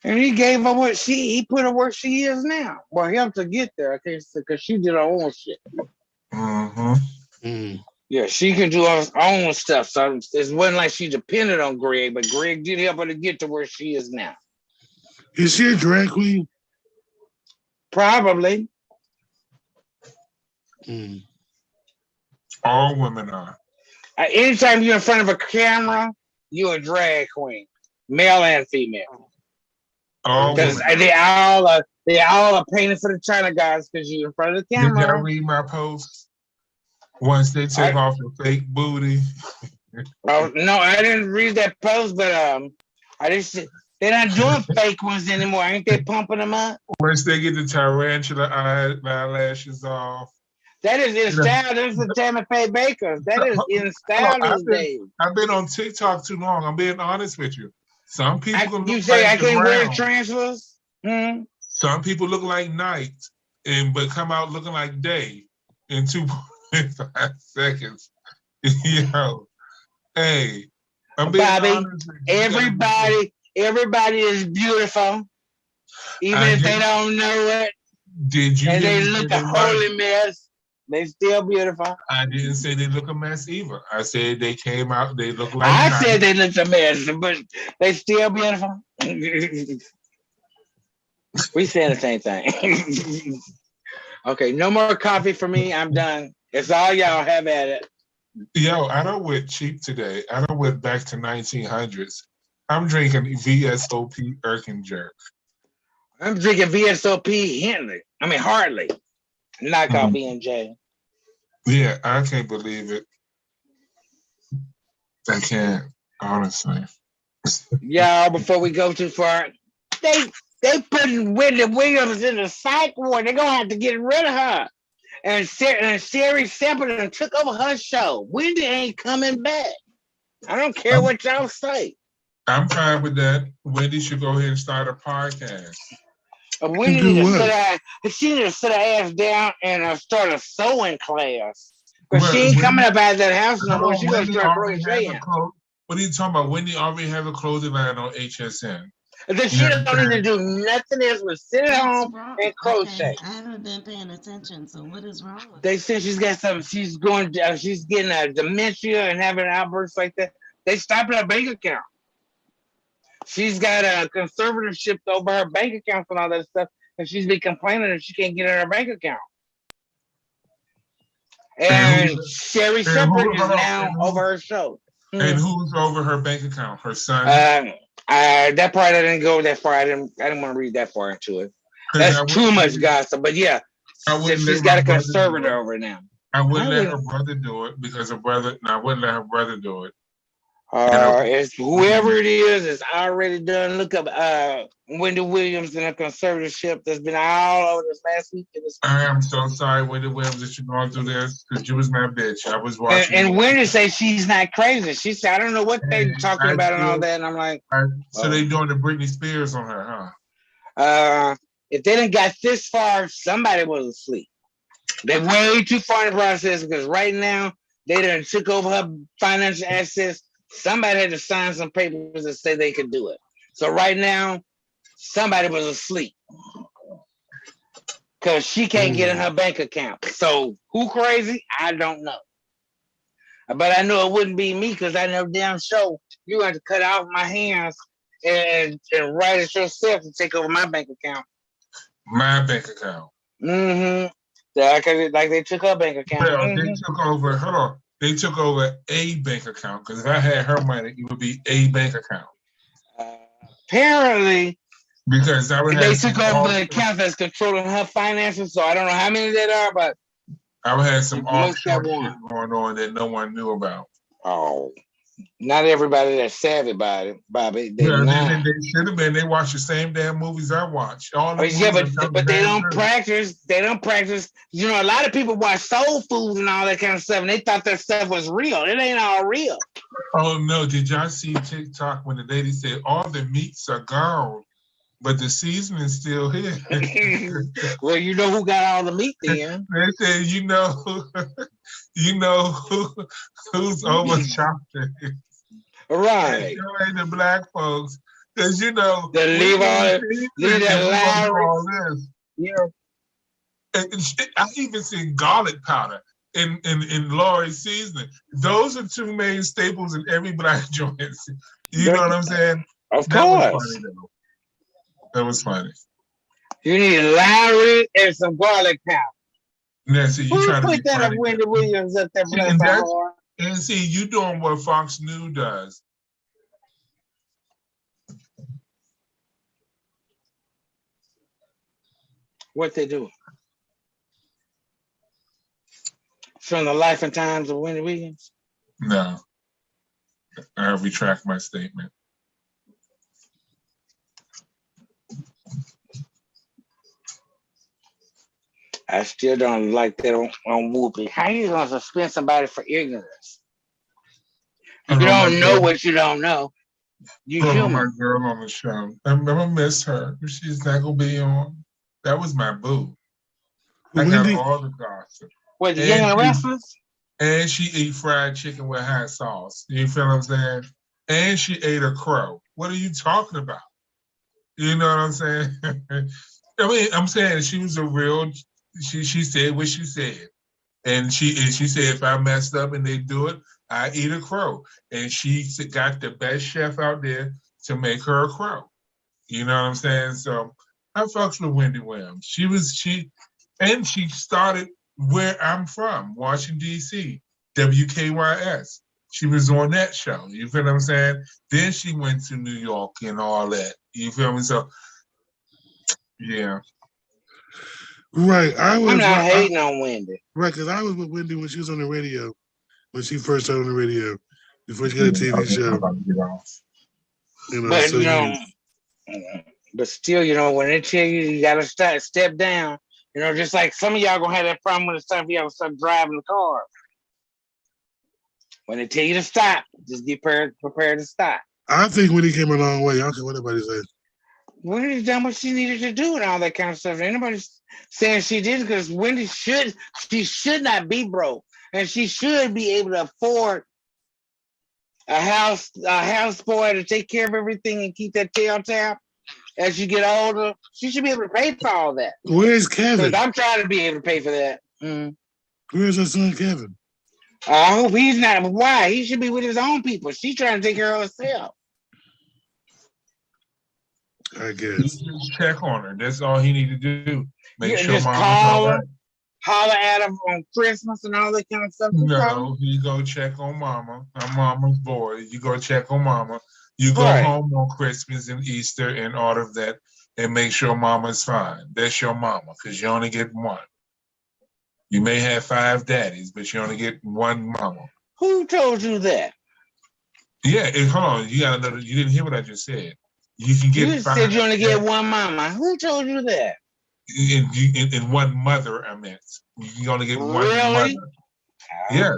And he gave her he put her where she is now. Well, he helped to get there, okay, because she did her own shit. Yeah, she can do her own stuff. So it wasn't like she depended on Greg, but Greg did help her to get to where she is now. Is she a drag queen? Probably. All women are. Anytime you're in front of a camera, you're a drag queen, male and female. Because they all are painted for the China guys because you're in front of the camera. Did y'all read my post? Once they take off the fake booty. Oh no, I didn't read that post, but they're not doing fake ones anymore. Ain't they pumping them up? Once they get the tarantula eyelashes off. That is in style. That's the Tammy Faye Baker. That is in style these days. I've been on TikTok too long. I'm being honest with you. Some people you say I can't wear tarantulas? Some people look like night but come out looking like day in 2.5 seconds. Hey, I'm being honest with you. Everybody is beautiful. Even if they don't know it. Did you? And they look a holy mess. They still beautiful. I didn't say they look a mess either. I said they came out, they look like I said they looked a mess, but they still beautiful. We said the same thing. Okay, no more coffee for me. I'm done. It's all y'all. Have at it. Yo, I don't went cheap today. I don't went back to 1900s. I'm drinking VSOP Erkinger. I'm drinking VSOP Hartley. Knock out B&J. Yeah, I can't believe it. I can't, honestly. Y'all, before we go too far, they putting Wendy Williams in the psych ward. They're gonna have to get rid of her. And Sherry Sepulveda took over her show. Wendy ain't coming back. I don't care what y'all say. I'm fine with that. Wendy should go ahead and start a podcast. Wendy need to sit her ass down and start a sewing class. Because she ain't coming up out of that house no more. She's going to start crocheting. What are you talking about? Wendy already has a clothing line on HSN. Then she don't need to do nothing else but sit at home and crochet. Okay. I haven't been paying attention, so what is wrong with They said she's getting a dementia and having outbursts like that. They stopped her bank account. She's got a conservatorship over her bank accounts and all that stuff, and she's been complaining that she can't get in her bank account. And Sherry Shepherd is now over her show. And who's over her bank account? Her son? That part I didn't go that far. I didn't want to read that far into it. That's too much gossip. But yeah, she's got a conservator over now. I wouldn't let her brother do it because her brother. No, I wouldn't let her brother do it. It's whoever it is already done. Look up Wendy Williams in a conservatorship that's been all over this last week. I am so sorry, Wendy Williams, that you're going through this because you was my bitch. I was watching. And Wendy say she's not crazy. She said, I don't know what they're talking about and all that. And I'm like, so they doing the Britney Spears on her, huh? If they didn't got this far, somebody was asleep. They're way too far in the process because right now they done took over her financial assets. Somebody had to sign some papers that say they could do it. So right now, somebody was asleep because she can't get in her bank account. So who crazy? I don't know. But I know it wouldn't be me because I know damn sure you have to cut off my hands and write it yourself to take over my bank account. My bank account. Mm-hmm. Yeah, like they took her bank account. Well, they took over. Hold on. They took over a bank account because if I had her money, it would be a bank account. Apparently, because they took over the account that's controlling her finances. So I don't know how many there are, but I would have some offshore shit going on that no one knew about. Oh, not everybody that's savvy about it, Bobby. They should have been. They watch the same damn movies I watch. But they don't practice. They don't practice. You know, a lot of people watch soul food and all that kind of stuff, and they thought that stuff was real. It ain't all real. Oh no! Did y'all see TikTok when the lady said all the meats are gone, but the seasoning's still here? Well, you know who got all the meat then? They said, you know who's over shopping. Right. You ain't the black folks. Because you know they leave that all this. Yeah. I even seen garlic powder in Lori's seasoning. Those are two main staples in every black joint. You know what I'm saying? Of course. That was funny. You need Lowry and some garlic powder. Now, see, you trying to put that funny. Up Wendy Williams up there? And see, you doing what Fox News does. What they do? From the life and times of Wendy Williams? No. I retract my statement. I still don't like that on Whoopi. How are you going to suspend somebody for ignorance? You don't know what you don't know. You human. My girl on the show. I'm going to miss her. She's not going to be on. That was my boo. I got all the gossip. What, the Young and Restless? And she ate fried chicken with hot sauce. You feel what I'm saying? And she ate a crow. What are you talking about? You know what I'm saying? I mean, I'm saying she was a real... She said what she said. And she said, if I messed up and they do it, I eat a crow. And she got the best chef out there to make her a crow. You know what I'm saying? So I fucks with Wendy Williams. She started where I'm from, Washington, D.C., WKYS. She was on that show. You feel what I'm saying? Then she went to New York and all that. You feel me? So, yeah. Right. I'm not hating on Wendy. Right, because I was with Wendy when she was on the radio, when she first started on the radio, before she got a TV show. But still, when they tell you got to step down, just like some of y'all going to have that problem when it's time for y'all to start driving the car. When they tell you to stop, just be prepared to stop. I think Wendy came a long way. I don't care what anybody says. Wendy's done what she needed to do and all that kind of stuff. Anybody's saying she did because Wendy should not be broke, and she should be able to afford a house boy to take care of everything and keep that tail tap. As you get older, she should be able to pay for all that. Where's Kevin? I'm trying to be able to pay for that. Where's her son Kevin? I hope he's not. Why? He should be with his own people. She's trying to take care of herself. I guess. Just check on her. That's all he need to do. Make sure just call her, holler at him on Christmas and all that kind of stuff. No, you go check on Mama. I'm Mama's boy. You go check on Mama. You go home on Christmas and Easter and all of that. and make sure mama's fine. That's your mama, because you only get one. You may have 5 daddies, but you only get one mama. Who told you that? Yeah, hold on. You gotta know. You didn't hear what I just said. You can get You 5. said you only get one mama. Who told you that? In one mother, I meant. You only get one Really? mother. Yeah.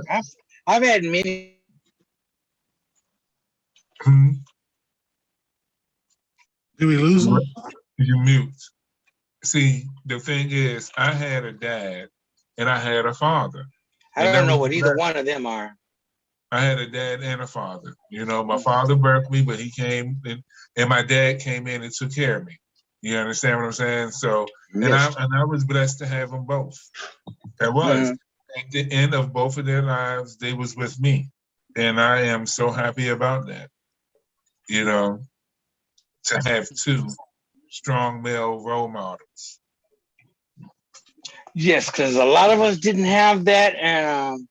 I've had many. Did we lose him? You mute. See, the thing is, I had a dad and I had a father. I don't know what either one of them are. I had a dad and a father. You know, my father birthed me, but he came and my dad came in and took care of me. You understand what I'm saying? So, and I was blessed to have them both. I was. At the end of both of their lives, they was with me. And I am so happy about that. You know, to have 2 strong male role models. Yes, because a lot of us didn't have that. And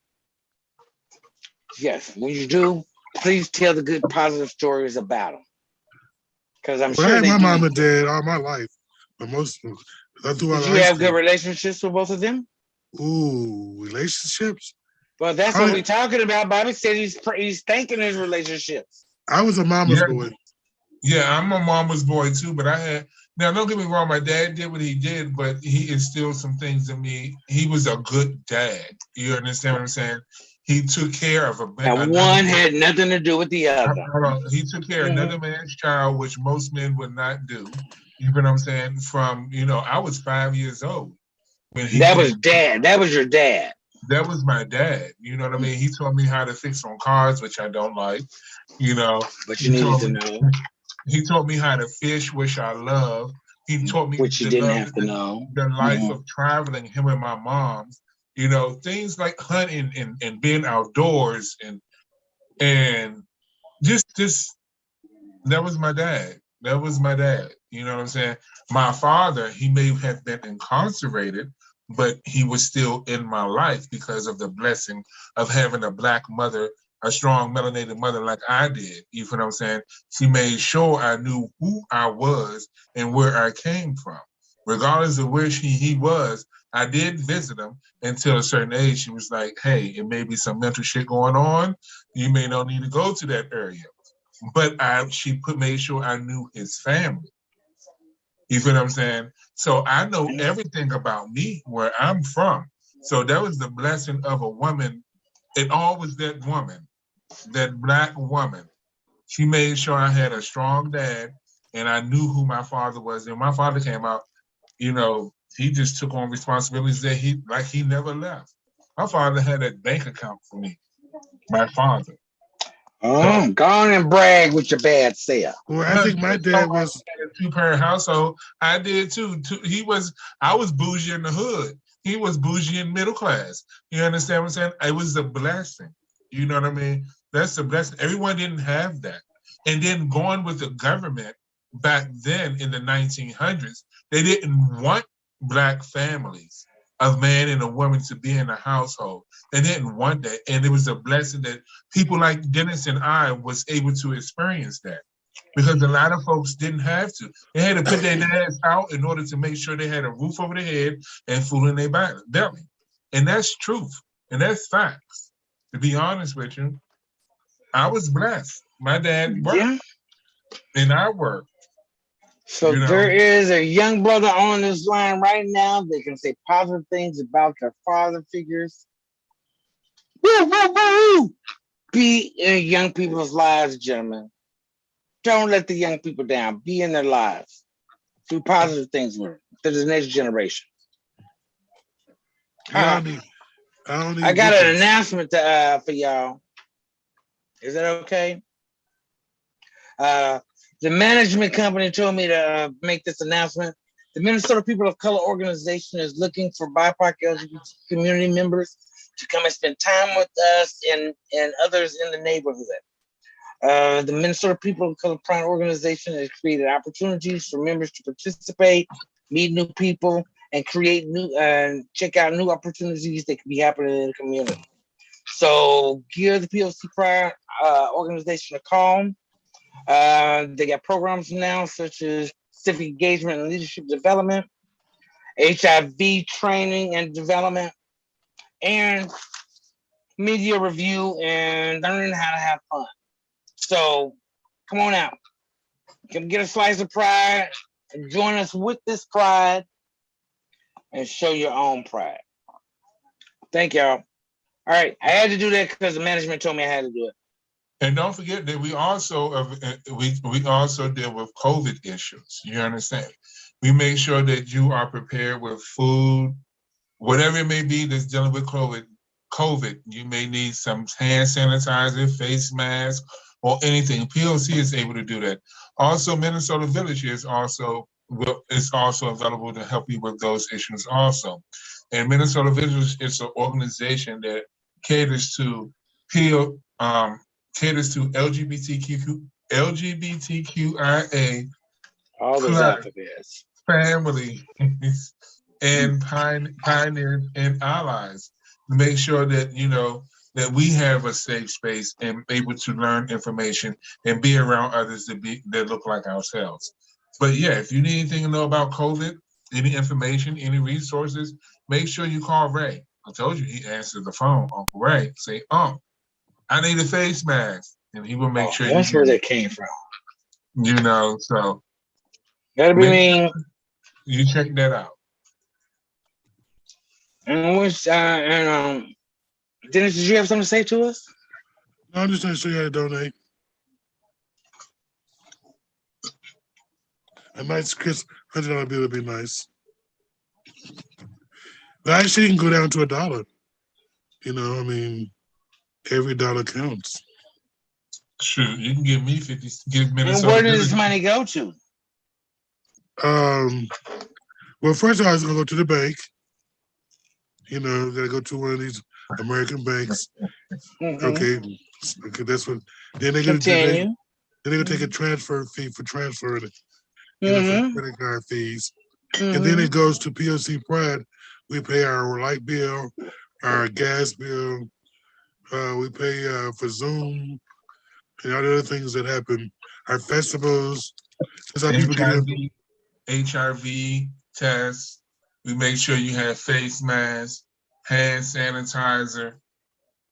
yes, when you do, please tell the good positive stories about them. Because I'm sure I had my mom and dad all my life. But most did you have good relationships with both of them? Ooh, relationships? Well, that's what we're talking about. Bobby said he's thanking his relationships. I was a mama's boy. Yeah, I'm a mama's boy too, but now don't get me wrong, my dad did what he did, but he instilled some things in me. He was a good dad. You understand what I'm saying? He took care of and one had nothing to do with the other. He took care of another man's child, which most men would not do. You know what I'm saying? From, I was 5 years old when he That was dad. That was your dad. That was my dad. You know what I mean? He taught me how to fix on cars, which I don't like. But you needed to know. He taught me how to fish, which I love. He taught me which you didn't have to know. The life of traveling, him and my mom. Things like hunting and being outdoors and just that was my dad. That was my dad. You know what I'm saying? My father, he may have been incarcerated, but he was still in my life because of the blessing of having a Black mother, a strong melanated mother like I did. You know what I'm saying? She made sure I knew who I was and where I came from. Regardless of where he was, I did visit him until a certain age. She was like, hey, it may be some mental shit going on. You may not need to go to that area. But she made sure I knew his family. You feel what I'm saying? So I know everything about me, where I'm from. So that was the blessing of a woman. It always that woman, that Black woman. She made sure I had a strong dad and I knew who my father was. And my father came out, he just took on responsibilities that he never left. My father had a bank account for me, my father. So, go on and brag with your bad self. Well, I think my dad was a 2-parent household. I did too. I was bougie in the hood. He was bougie in middle class. You understand what I'm saying? It was a blessing. You know what I mean? That's a blessing. Everyone didn't have that. And then going with the government back then in the 1900s, they didn't want Black families, a man and a woman, to be in a household. They didn't want that. And it was a blessing that people like Dennis and I was able to experience that. Because a lot of folks didn't have to. They had to put their dads out in order to make sure they had a roof over their head and food in their belly. And that's truth. And that's facts. To be honest with you, I was blessed. My dad worked. And I worked. So there is a young brother on this line right now that can say positive things about their father figures. Woo, woo, woo! Be in young people's lives, gentlemen. Don't let the young people down. Be in their lives. Do positive things with to the next generation. I got an announcement for y'all. Is that okay? The management company told me to make this announcement. The Minnesota People of Color Organization is looking for BIPOC LGBT community members to come and spend time with us and others in the neighborhood. The Minnesota People of Color Pride Organization has created opportunities for members to participate, meet new people, and create check out new opportunities that can be happening in the community. So give the POC Pride organization a call. They got programs now such as civic engagement and leadership development, HIV training and development, and media review and learning how to have fun. So come on out. Come get a slice of pride and join us with this pride and show your own pride. Thank y'all. All right. I had to do that because the management told me I had to do it. And don't forget that we also deal with COVID issues. You understand? We make sure that you are prepared with food, whatever it may be that's dealing with COVID, you may need some hand sanitizer, face mask, or anything. PLC is able to do that. Also, Minnesota Village is also available to help you with those issues also. And Minnesota Village is an organization that caters to LGBTQIA all those alphabets, families, and pioneers and allies to make sure that that we have a safe space and able to learn information and be around others that look like ourselves. But yeah, if you need anything to know about COVID, any information, any resources, make sure you call Ray. I told you he answered the phone. Uncle Ray, say, I need a face mask. And he will make sure that's where that came from. So that'll be me. You check that out. And Dennis, did you have something to say to us? No, I'm just trying to show you how to donate. A nice crisp $100 bill would be nice. But actually, you can go down to $1. Every dollar counts. Sure, you can give me 50. Give Minnesota. And where does this money go to? Well, first I was gonna go to the bank. Gotta go to one of these American banks. Mm-hmm. Okay, that's what. Then they gonna take a transfer fee for transferring it. For credit card fees, and then it goes to POC Pride. We pay our light bill, our gas bill. We pay for Zoom and all the other things that happen. Our festivals. That's how people get in. HRV tests. We make sure you have face masks, hand sanitizer.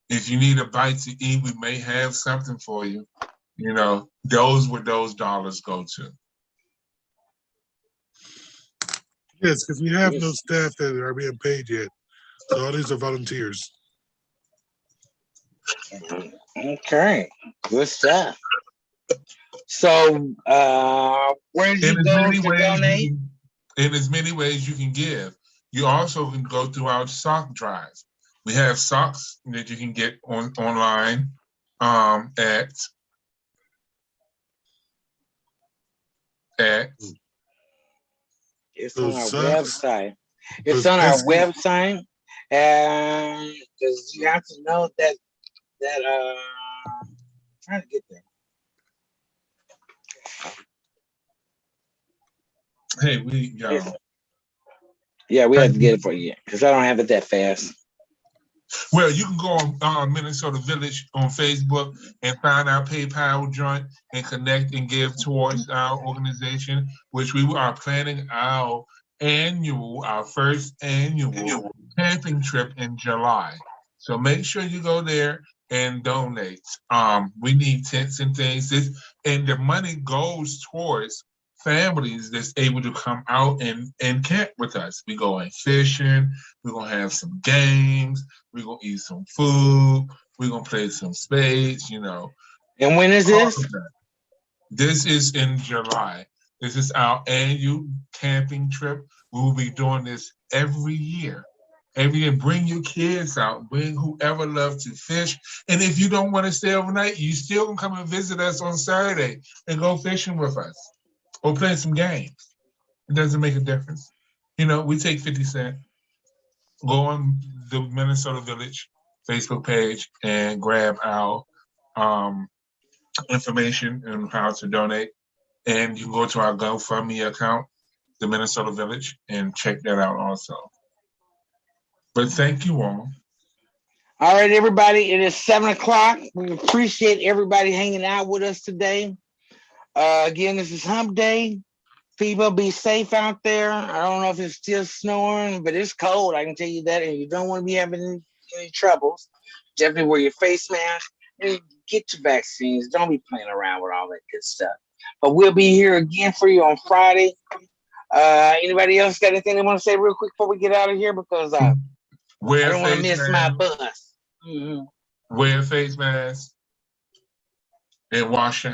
If you need a bite to eat, we may have something for you. Those where those dollars go to. Yes, because we have no staff that are being paid yet. So all these are volunteers. Okay, good stuff. So, where do you go to donate? In as many ways you can give. You also can go through our sock drive. We have socks that you can get online at It's on our website. It's on our website, and because you have to know that I'm trying to get there. Hey, we have to get it for you because I don't have it that fast. Well, you can go on Minnesota Village on Facebook and find our PayPal joint and connect and give towards our organization, which we are planning our first annual camping trip in July. So make sure you go there and donate. We need tents and things, and the money goes towards families that's able to come out and camp with us. We going fishing, we're gonna have some games, we're gonna eat some food, we're gonna play some spades, And when is this? This is in July. This is our annual camping trip. We will be doing this every year. Every year, bring your kids out, bring whoever loves to fish. And if you don't want to stay overnight, you still can come and visit us on Saturday and go fishing with us. Or play some games. It doesn't make a difference. We take 50 cents. Go on the Minnesota Village Facebook page and grab our information on how to donate. And you can go to our GoFundMe account, the Minnesota Village, and check that out also. But thank you all. All right, everybody. It is 7:00. We appreciate everybody hanging out with us today. Again, this is Hump Day. People be safe out there. I don't know if it's still snowing, but it's cold. I can tell you that. And you don't want to be having any troubles. Definitely wear your face mask and get your vaccines. Don't be playing around with all that good stuff. But we'll be here again for you on Friday. Anybody else got anything they want to say real quick before we get out of here? Because I don't want to miss my bus. Wear a face mask and wash your hands.